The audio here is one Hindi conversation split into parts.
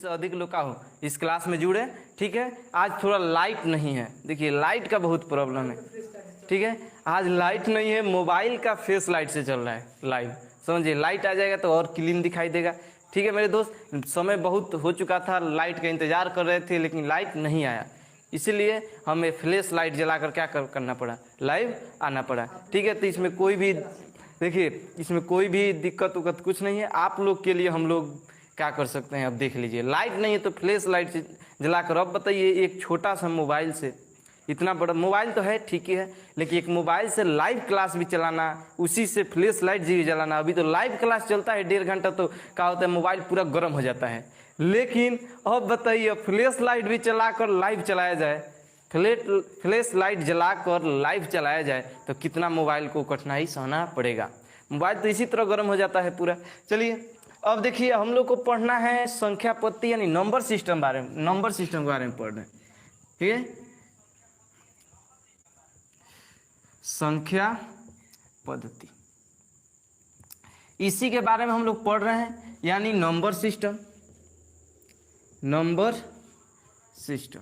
से अधिक लोग का हो इस क्लास में जुड़े। ठीक है, आज थोड़ा लाइट नहीं है, देखिए लाइट का बहुत प्रॉब्लम है। ठीक है, आज लाइट नहीं है, मोबाइल का फेस लाइट से चल रहा है लाइव, समझिए। लाइट आ जाएगा तो और क्लीन दिखाई देगा। ठीक है मेरे दोस्त, समय बहुत हो चुका था, लाइट का इंतजार कर रहे थे लेकिन लाइट नहीं आया, इसीलिए हमें फ्लैश लाइट जलाकर क्या करना पड़ा, लाइव आना पड़ा। ठीक है, तो इसमें कोई भी देखिए इसमें कोई भी दिक्कत उक्कत कुछ नहीं है। आप लोग के लिए हम लोग क्या कर सकते हैं, अब देख लीजिए। लाइट नहीं है तो फ्लैश लाइट से जलाकर, अब बताइए एक छोटा सा मोबाइल से, इतना बड़ा मोबाइल तो है ठीक ही है, लेकिन एक मोबाइल से लाइव क्लास भी चलाना, उसी से फ्लैश लाइट भी जलाना। अभी तो लाइव क्लास चलता है 1.5 घंटा, तो क्या होता है मोबाइल पूरा गर्म हो जाता है। लेकिन अब बताइए फ्लैश लाइट भी चलाकर लाइव चलाया जाए, फ्लैश लाइट जलाकर लाइव चलाया जाए तो कितना मोबाइल को कठिनाई सहना पड़ेगा। मोबाइल तो इसी तरह गर्म हो जाता है पूरा। चलिए अब देखिए हम लोग को पढ़ना है संख्या पद्धति यानी नंबर सिस्टम बारे में, नंबर सिस्टम के बारे में पढ़ रहे हैं। ठीक है, संख्या पद्धति इसी के बारे में हम लोग पढ़ रहे हैं, यानी नंबर सिस्टम। नंबर सिस्टम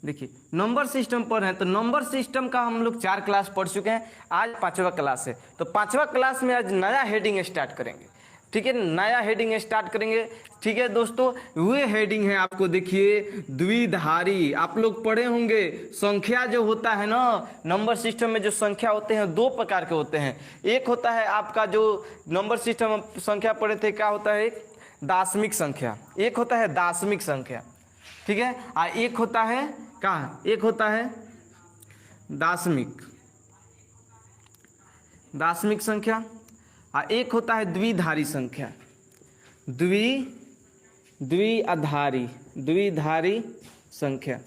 देखिए नंबर सिस्टम पढ़ रहे हैं तो नंबर सिस्टम का हम लोग 4 क्लास पढ़ चुके हैं, आज 5वां क्लास है। तो 5वां क्लास में आज नया हेडिंग स्टार्ट करेंगे। ठीक है, नया हेडिंग स्टार्ट करेंगे। ठीक है दोस्तों, वो हेडिंग है आपको देखिए द्विधारी। आप लोग पढ़े होंगे संख्या जो होता है ना, नंबर सिस्टम में जो संख्या होते हैं 2 प्रकार के होते हैं। एक होता है आपका जो नंबर सिस्टम संख्या पढ़े थे, क्या होता है, दाशमिक संख्या। एक होता है दाशमिक संख्या, ठीक है, एक होता है कहाँ, एक होता है दाशमिक संख्या, एक होता है द्विधारी संख्या, द्विधारी संख्या।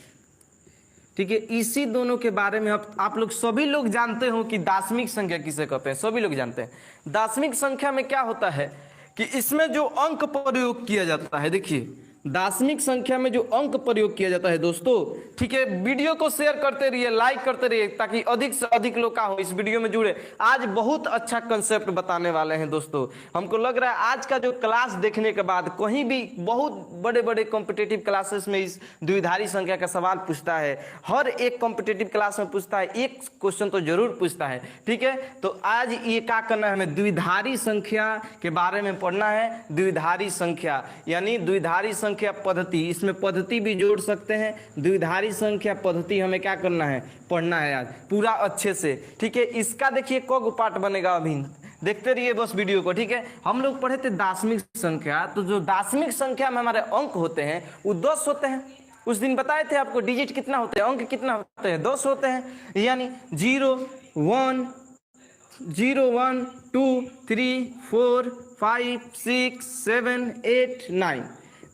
ठीक है, इसी दोनों के बारे में आप लोग सभी लोग जानते हो कि दाशमिक संख्या किसे कहते हैं, सभी लोग जानते हैं। दाशमिक संख्या में क्या होता है कि इसमें जो अंक प्रयोग किया जाता है, देखिए दाशमिक संख्या में जो अंक प्रयोग किया जाता है दोस्तों, ठीक है, वीडियो को शेयर करते रहिए, लाइक करते रहिए, ताकि अधिक से अधिक लोग का हो इस वीडियो में जुड़े। आज बहुत अच्छा कंसेप्ट बताने वाले हैं दोस्तों। हमको लग रहा है आज का जो क्लास देखने के बाद कहीं भी बहुत बड़े बड़े कॉम्पिटिटिव क्लासेस में इस द्विधारी संख्या का सवाल पूछता है, हर एक कॉम्पिटिटिव क्लास में पूछता है, एक क्वेश्चन तो जरूर पूछता है। ठीक है, तो आज ये क्या करना है, हमें द्विधारी संख्या के बारे में पढ़ना है। द्विधारी संख्या यानी द्विधारी संख्या पद्धति, इसमें पद्धति भी जोड़ सकते हैं। द्विधारी संख्या पद्धति हमें क्या करना है, पढ़ना है आज पूरा अच्छे से। ठीक है, इसका देखिए कौ पार्ट बनेगा, अभी देखते रहिए बस वीडियो को। ठीक है, हम लोग पढ़े थे दाशमिक संख्या, तो जो दाशमिक संख्या में हमारे अंक होते हैं वो 10 होते हैं। उस दिन बताए थे आपको डिजिट कितना होते हैं, अंक कितना होते हैं, 10 होते हैं। यानी 0 1 2 3 4 5 6 7 8 9।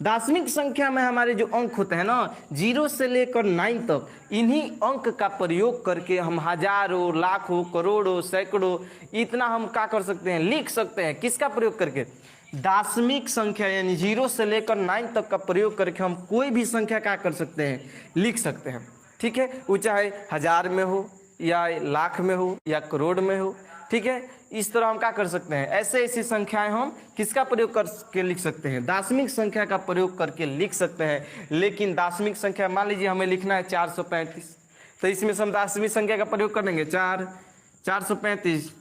दाशमिक संख्या में हमारे जो अंक होते हैं ना 0 से लेकर 9 तक, इन्हीं अंक का प्रयोग करके हम हजारों, लाखों, करोड़ों, सैकड़ों, इतना हम क्या कर सकते हैं, लिख सकते हैं। किसका प्रयोग करके, दाशमिक संख्या यानी 0 से लेकर 9 तक का प्रयोग करके हम कोई भी संख्या क्या कर सकते हैं, लिख सकते हैं। ठीक है, वो चाहे हजार में हो या लाख में हो या करोड़ में हो। ठीक है, इस तरह हम क्या कर सकते हैं, ऐसे ऐसी संख्याएं हम किसका प्रयोग करके लिख सकते हैं, दाशमिक संख्या का प्रयोग करके लिख सकते हैं। लेकिन दाशमिक संख्या मान लीजिए हमें लिखना है 435, तो इसमें हम दाशमिक संख्या का प्रयोग कर लेंगे 435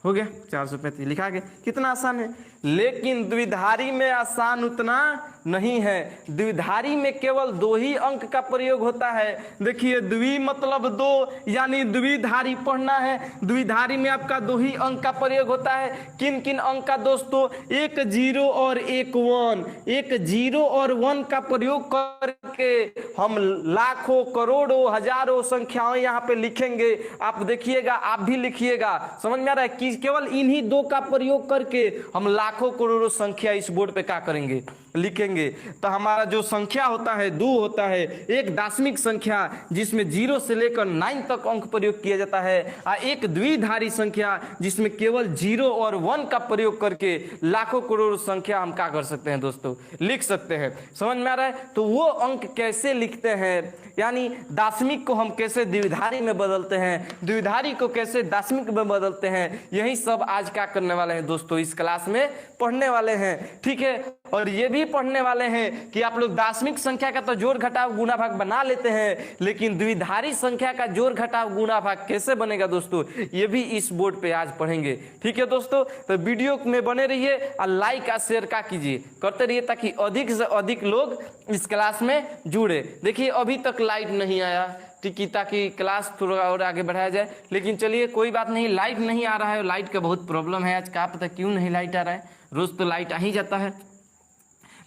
हो गया, 435 लिखा गया, कितना आसान है। लेकिन द्विधारी में आसान उतना नहीं है। द्विधारी में केवल 2 ही अंक का प्रयोग होता है। देखिए द्वि मतलब 2, यानी द्विधारी पढ़ना है। द्विधारी में आपका 2 ही अंक का प्रयोग होता है। किन किन अंक का दोस्तों, एक 0 और एक 1। एक 0 और 1 का प्रयोग करके हम लाखों, करोड़ों, हजारों संख्याएं यहाँ पे लिखेंगे। आप देखिएगा, आप भी लिखिएगा, समझ में आ रहा है कि केवल इन्हीं 2 का प्रयोग करके हम लाखों करोड़ों संख्या इस बोर्ड पे क्या करेंगे, लिखेंगे। तो हमारा जो संख्या होता है 2 होता है, एक दाशमिक संख्या जिसमें 0 से लेकर 9 तक अंक प्रयोग किया जाता है, और एक द्विधारी संख्या जिसमें केवल 0 और 1 का प्रयोग करके लाखों करोड़ों संख्या हम क्या कर सकते हैं दोस्तों, लिख सकते हैं। समझ में आ रहा है। तो वो अंक कैसे लिखते हैं, यानी दाशमिक को हम कैसे द्विधारी में बदलते हैं, द्विधारी को कैसे दाशमिक में बदलते हैं, यही सब आज क्या करने वाले हैं दोस्तों, इस क्लास में पढ़ने वाले हैं, ठीक है। और ये भी पढ़ने वाले हैं कि आप लोग दाशमिक संख्या का तो जोड़ घटाव गुणा भाग बना लेते हैं, लेकिन द्विधारी संख्या का जोड़ घटाव गुणा भाग कैसे बनेगा दोस्तों, ये भी इस बोर्ड पे आज पढ़ेंगे, ठीक है दोस्तों। तो वीडियो में बने रहिए और लाइक और शेयर का कीजिए, करते रहिए ताकि अधिक से अधिक लोग इस क्लास में जुड़े। देखिए अभी तक लाइट नहीं आया, ठीक है, ताकि क्लास थोड़ा और आगे बढ़ाया जाए, लेकिन चलिए कोई बात नहीं। लाइट नहीं आ रहा है, लाइट का बहुत प्रॉब्लम है आज, क्या पता क्यों नहीं लाइट आ रहा है, रोज तो लाइट आ ही जाता है।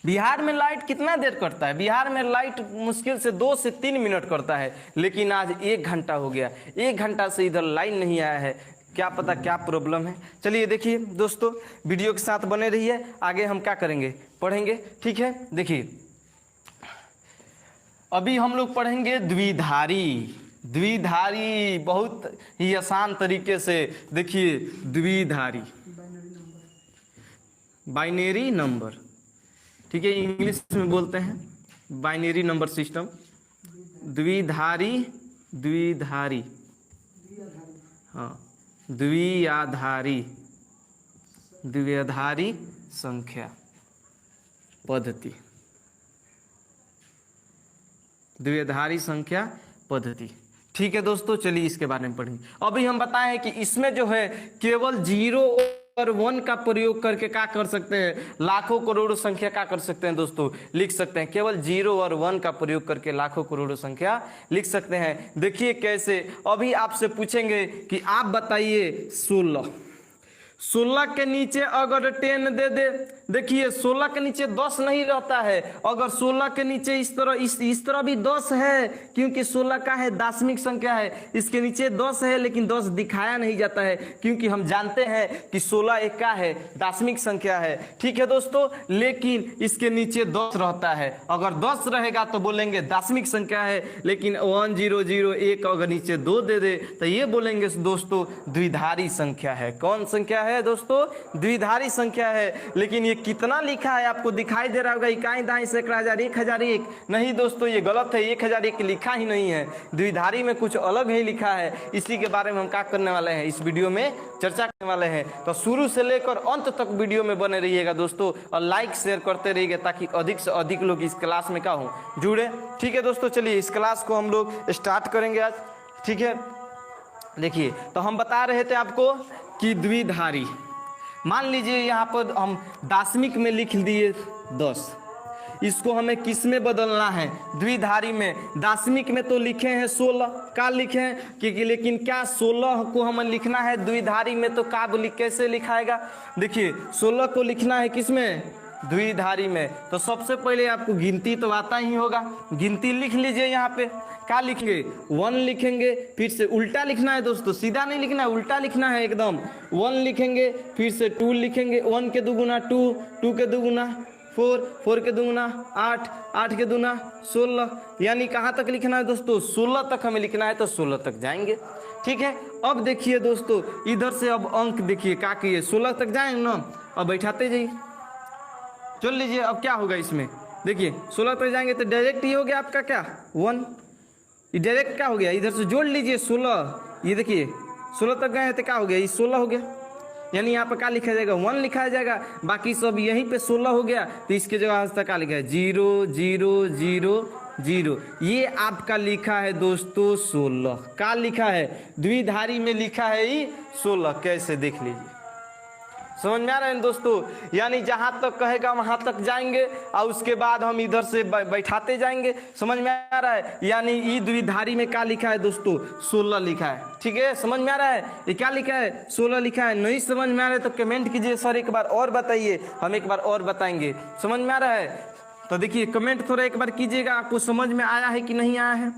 बिहार में लाइट कितना देर करता है, बिहार में लाइट मुश्किल से 2 से 3 मिनट करता है, लेकिन आज 1 घंटा हो गया, 1 घंटा से इधर लाइन नहीं आया है, क्या पता क्या प्रॉब्लम है। चलिए देखिए दोस्तों, वीडियो के साथ बने रहिए, आगे हम क्या करेंगे, पढ़ेंगे, ठीक है। देखिए अभी हम लोग पढ़ेंगे द्विधारी, द्विधारी बहुत ही आसान तरीके से। देखिए द्विधारी, बाइनरी नंबर, ठीक है, इंग्लिश में बोलते हैं बाइनरी नंबर सिस्टम। द्विधारी, द्विधारी, हाँ, द्विआधारी, द्विआधारी संख्या पद्धति, द्विआधारी संख्या पद्धति, ठीक है दोस्तों। चलिए इसके बारे में पढ़ेंगे। अभी हम बताएं कि इसमें जो है केवल 0 और 1 का प्रयोग करके क्या कर सकते हैं, लाखों करोड़ों संख्या क्या कर सकते हैं दोस्तों, लिख सकते हैं। केवल 0 और 1 का प्रयोग करके लाखों करोड़ों संख्या लिख सकते हैं। देखिए कैसे, अभी आपसे पूछेंगे कि आप बताइए 16 के नीचे अगर 10 दे दे, देखिए 16 के नीचे 10 नहीं रहता है, अगर 16 के नीचे इस तरह भी 10 है, क्योंकि 16 का है दाशमिक संख्या है, इसके नीचे 10 है लेकिन 10 दिखाया नहीं जाता है, क्योंकि हम जानते हैं कि 16 एक का है, दाशमिक संख्या है, ठीक है दोस्तों। लेकिन इसके नीचे 10 रहता है, अगर 10 रहेगा तो बोलेंगे दाशमिक संख्या है, लेकिन 1 0 0 1 अगर नीचे 2 दे दे तो ये बोलेंगे दोस्तों द्विधारी संख्या है। कौन संख्या है दोस्तों, द्विधारी संख्या है। लेकिन ये कितना लिखा है आपको दिखाई दे रहा होगा, इकाई दाई सैकड़ा हजार 1001, नहीं दोस्तों ये गलत है, 1001 लिखा ही नहीं है, द्विधारी में कुछ अलग ही लिखा है। इसी के बारे में हम क्या करने वाले हैं, इस वीडियो में चर्चा करने वाले हैं। तो शुरू से लेकर अंत तक वीडियो में बने रहिएगा दोस्तों, और लाइक शेयर करते रहिएगा ताकि अधिक से अधिक लोग इस क्लास में क्या हो, जुड़े, ठीक है दोस्तों। चलिए इस क्लास को हम लोग स्टार्ट करेंगे आज, ठीक है। देखिए तो हम बता रहे थे आपको कि द्विधारी, मान लीजिए यहाँ पर हम दाशमिक में लिख दिए 10, इसको हमें किस में बदलना है, द्विधारी में। दाशमिक में तो लिखे हैं 16 का लिखे हैं, क्योंकि लेकिन क्या 16 को हमें लिखना है द्विधारी में, तो का कैसे लिखाएगा, देखिए 16 को लिखना है किस में, द्विधारी में। तो सबसे पहले आपको गिनती तो आता ही होगा, गिनती लिख लीजिए। यहाँ पे क्या लिखेंगे, 1 लिखेंगे, फिर से उल्टा लिखना है दोस्तों, सीधा नहीं लिखना है, उल्टा लिखना है एकदम। 1 लिखेंगे, फिर से 2 लिखेंगे, 1 के दुगुना 2, 2 के दुगुना 4, 4 के दुगुना 8, 8 के दुगुना 16, यानी कहाँ तक लिखना है दोस्तों, 16 तक हमें लिखना है, तो 16 तक जाएंगे, ठीक है। अब देखिए दोस्तों इधर से अब अंक देखिए क्या किए, 16 तक जाएंगे ना, अब बैठाते जाइए, चल लीजिए। अब क्या होगा इसमें, देखिए 16 तक जाएंगे तो डायरेक्ट ये हो गया आपका क्या 1, ये डायरेक्ट क्या हो गया, इधर से जोड़ लीजिए 16, ये देखिए 16 तक गए तो क्या हो गया, ये 16 हो गया, यानी यहाँ पर क्या लिखा जाएगा 1 लिखा जाएगा, बाकी सब यहीं पे 16 हो गया, तो इसके जगह आज तक क्या लिखा है 0 0 0 0, ये आपका लिखा है दोस्तों 16, क्या लिखा है द्विधारी में लिखा है ये 16, कैसे देख लीजिए, समझ में आ रहा है दोस्तों। यानी जहां तक कहेगा वहां तक जाएंगे और उसके बाद हम इधर से बैठाते जाएंगे, समझ में आ रहा है। यानी ये द्विधारी में क्या लिखा है दोस्तों 16 लिखा है, ठीक है, समझ में आ रहा है, ये क्या लिखा है 16 लिखा है। नहीं समझ में आ रहा है तो कमेंट कीजिए, सर एक बार और बताइए, हम एक बार और बताएंगे, समझ में आ रहा है। तो देखिए कमेंट थोड़ा एक बार कीजिएगा, आपको समझ में आया है कि नहीं आया है,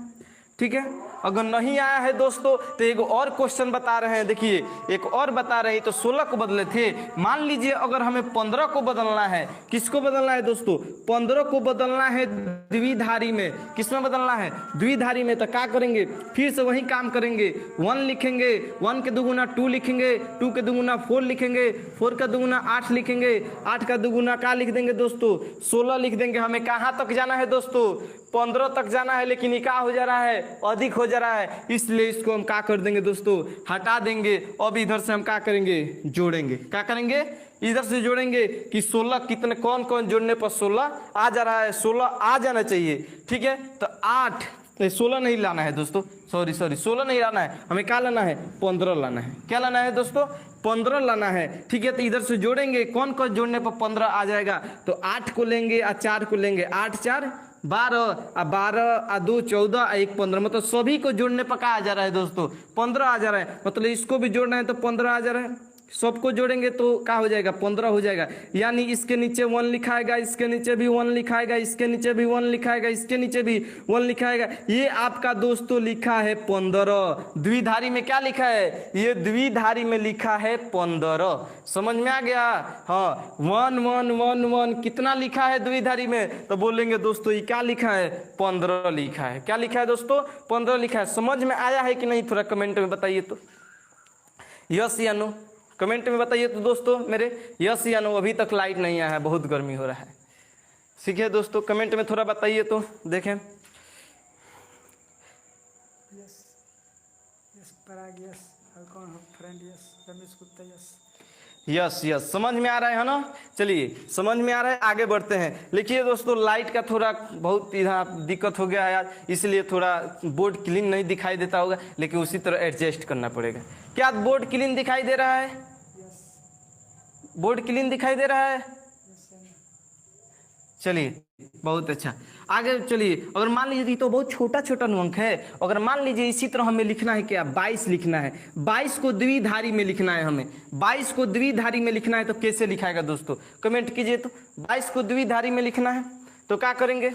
ठीक है। अगर नहीं आया है दोस्तों तो एक और क्वेश्चन बता रहे हैं, देखिए एक और बता रहे हैं, तो 16 को बदले थे, मान लीजिए अगर हमें 15 को बदलना है, किसको बदलना है दोस्तों, 15 को बदलना है द्विधारी में, किसमें बदलना है द्विधारी में, तो क्या करेंगे, फिर से वही काम करेंगे, 1 लिखेंगे, 1 के दुगुना 2 लिखेंगे, 2 के दुगुना 4 लिखेंगे, 4 का दुगुना 8 लिखेंगे, 8 का दुगुना क्या लिख देंगे दोस्तों 16 लिख देंगे। हमें कहाँ तक जाना है दोस्तों 15 तक जाना है, लेकिन ये क्या हो जा रहा है अधिक हो जा रहा है, इसलिए इसको हम क्या कर देंगे दोस्तों, हटा देंगे। अब इधर से हम क्या करेंगे, जोड़ेंगे। क्या करेंगे, इधर से जोड़ेंगे कि 16 कितने, कौन कौन जोड़ने पर 16 आ जा रहा है, 16 आ जाना चाहिए। ठीक है, तो 8 16 नहीं लाना है दोस्तों, सॉरी 16 नहीं लाना है, हमें क्या लाना है, 15 लाना है। क्या लाना है दोस्तों, 15 लाना है। ठीक है, तो इधर से जोड़ेंगे, कौन कौन जोड़ने पर 15 आ जाएगा, तो 8 को लेंगे और 4 को लेंगे, 8 4 12 और 12 और 2 14 और 1 15, मतलब सभी को जोड़ने पर क्या आ जा रहा है दोस्तों, 15 आ जा रहा है। मतलब इसको भी जोड़ना है तो 15 आ जा रहा है, सबको जोड़ेंगे तो क्या हो जाएगा, 15 हो जाएगा। यानी इसके नीचे 1 लिखाएगा, इसके नीचे भी 1 लिखाएगा, इसके नीचे भी 1 लिखाएगा, इसके नीचे भी 1 लिखाएगा। ये आपका दोस्तों लिखा है 15। द्विधारी में क्या लिखा है, ये द्विधारी में लिखा है 15। समझ में आ गया। हाँ, 1 1 1 1 कितना लिखा है द्विधारी में, तो बोलेंगे दोस्तों ये क्या लिखा है, 15 लिखा है। क्या लिखा है दोस्तों, 15 लिखा है। समझ में आया है कि नहीं, थोड़ा कमेंट में बताइए तो, यस या नो, कमेंट में बताइए तो दोस्तों मेरे, यस या नो। अभी तक लाइट नहीं आया है, बहुत गर्मी हो रहा है। ठीक है दोस्तों, कमेंट में थोड़ा बताइए तो देखें। यस यस पराग यस, कौन friend yes, Ramesh Gupta yes, yes yes, समझ में आ रहा है ना। चलिए समझ में आ रहा है, आगे बढ़ते हैं। लिखिए दोस्तों, लाइट का थोड़ा बहुत इधर दिक्कत हो गया है यार, इसलिए थोड़ा बोर्ड क्लीन नहीं दिखाई देता होगा, लेकिन उसी तरह एडजस्ट करना पड़ेगा। क्या बोर्ड क्लीन दिखाई दे रहा है, बोर्ड क्लीन दिखाई दे रहा है। चलिए बहुत अच्छा, आगे चलिए। अगर मान लीजिए तो बहुत छोटा छोटा अंक है, अगर मान लीजिए इसी तरह हमें लिखना है क्या, 22 लिखना है, 22 को द्विधारी में लिखना है, हमें 22 को द्विधारी में लिखना है, तो कैसे लिखाएगा दोस्तों, कमेंट कीजिए तो। 22 को द्विधारी में लिखना है तो क्या करेंगे,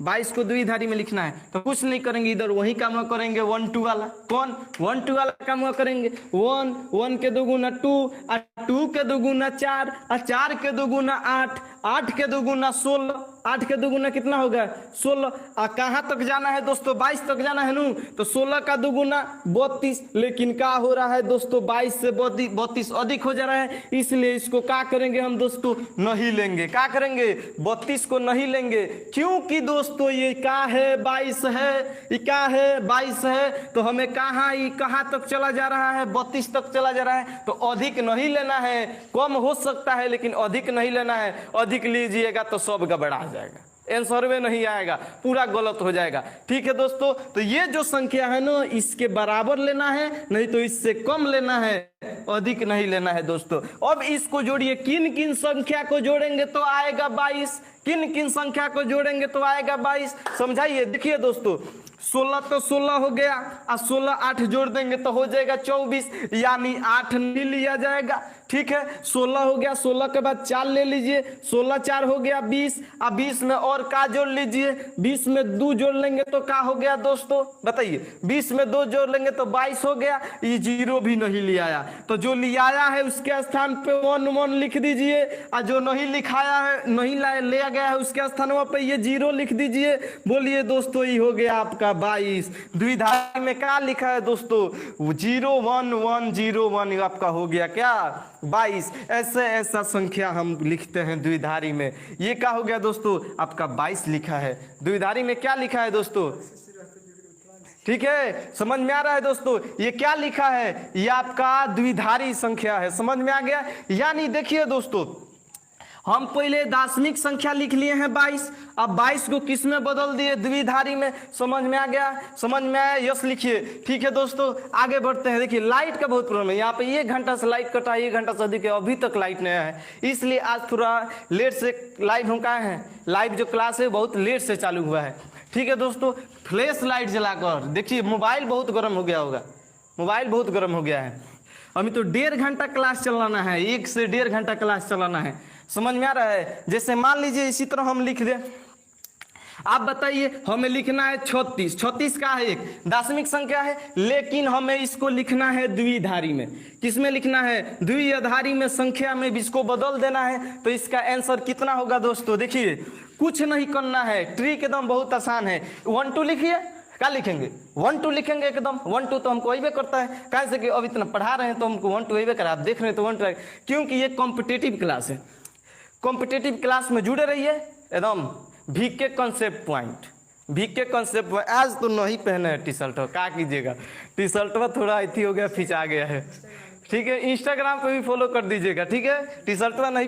22 को द्विधारी में लिखना है तो कुछ नहीं करेंगे, इधर वही काम करेंगे 1 2 वाला। कौन 1 2 वाला काम करेंगे, 1 1 के 2 गुना 2 और 2 के 2 गुना 4 और 4 के 2 गुना 8, 8 के 2 गुना 16, 8 के 2 गुना कितना होगा 16। और कहाँ तक जाना है दोस्तों, 22 तक जाना है नू, तो 16 का 2 गुना 32। लेकिन क्या हो रहा है दोस्तों, 22 से 32 अधिक हो जा रहा है, इसलिए इसको क्या करेंगे हम दोस्तों, नहीं लेंगे। क्या करेंगे, 32 को नहीं लेंगे, क्योंकि दोस्तों ये क्या है, 22 है, ये क्या है 22 है, तो हमें कहाँ तक चला जा रहा है, 32 तक चला जा रहा है। तो अधिक नहीं लेना है, कम हो सकता है लेकिन अधिक नहीं लेना है। अधिक लीजिएगा तो सब गड़बड़ा जाएगा, आंसर में नहीं आएगा, पूरा गलत हो जाएगा। ठीक है दोस्तों, तो ये जो संख्या है ना, इसके बराबर लेना है, नहीं तो इससे कम लेना है, अधिक नहीं लेना है दोस्तों। अब इसको जोड़िए, किन किन संख्या को जोड़ेंगे तो आएगा 22, किन किन संख्या को जोड़ेंगे तो आएगा 22, समझाइए। देखिए दोस्तों, 16 तो 16 हो गया और 16 8 जोड़ देंगे तो हो जाएगा 24, यानी 8 नहीं लिया जाएगा। ठीक है, 16 हो गया, 16 के बाद 4 ले लीजिए, 16 4 हो गया 20, और 20 में और का जोड़ लीजिए, 20 में 2 जोड़ लेंगे तो क्या हो गया दोस्तों, बताइए, 20 में 2 जोड़ लेंगे तो 22 हो गया। ये 0 भी नहीं ले आया, तो जो ले आया है उसके स्थान पे 1 1 लिख दीजिए, और जो नहीं लिखाया है, नहीं ले गया है, उसके स्थान पे ये 0 लिख दीजिए। बोलिए दोस्तों, ये हो गया आपका 22। द्विधारी में क्या लिखा है दोस्तों, 0 1 1 0 1, आपका हो गया क्या 22। ऐसा संख्या हम लिखते हैं द्विधारी में। ये क्या हो गया दोस्तों, आपका 22 लिखा है। द्विधारी में क्या लिखा है दोस्तों, ठीक है, समझ में आ रहा है दोस्तों, ये क्या लिखा है, ये आपका द्विधारी संख्या है। समझ में आ गया। यानी देखिए दोस्तों, हम पहले दार्शनिक संख्या लिख लिए हैं 22, अब 22 को किस में बदल दिए, द्विधारी में। समझ में आ गया, समझ में आया, यस लिखिए। ठीक है दोस्तों, आगे बढ़ते हैं। देखिए लाइट का बहुत प्रॉब्लम है, यहाँ पे 1 घंटा से लाइट कटा है, 1 घंटा से अधिक है, अभी तक लाइट नहीं आया है, इसलिए आज थोड़ा लेट से लाइव हम कहा है, लाइव जो क्लास है बहुत लेट से चालू हुआ है। ठीक है दोस्तों, फ्लैश लाइट जलाकर देखिए, मोबाइल बहुत गर्म हो गया होगा, मोबाइल बहुत गर्म हो गया है। अभी तो 1.5 घंटा क्लास चलाना है, 1 से 1.5 घंटा क्लास चलाना है। समझ में आ रहा है। जैसे मान लीजिए इसी तरह हम लिख दें, आप बताइए, हमें लिखना है 36, 36 का है एक दार्शनिक संख्या है, लेकिन हमें इसको लिखना है द्विधारी में। किसमें लिखना है, द्विधारी में, संख्या में भी इसको बदल देना है। तो इसका आंसर कितना होगा दोस्तों, देखिए कुछ नहीं करना है, ट्रिक एकदम बहुत आसान है। 1 2 लिखिए, क्या लिखेंगे 1 2 लिखेंगे एकदम। 1 2 तो हमको अइबे करता है, कैसे कि अब इतना पढ़ा रहे हैं तो हमको 1 2 अइबे करा, आप देख रहे हैं तो 1 2, क्योंकि ये कॉम्पिटिटिव क्लास है। कॉम्पिटिटिव क्लास में जुड़े रहिए एकदम, VK कॉन्सेप्ट पॉइंट, वीक के कॉन्सेप्ट में आज तो नहीं पहने है टी शर्ट, क्या कीजिएगा, टी शर्ट में थोड़ा अथी हो गया, खिंचा गया है। ठीक है, इंस्टाग्राम पे भी फॉलो कर दीजिएगा, ठीक है, टी शर्ट नहीं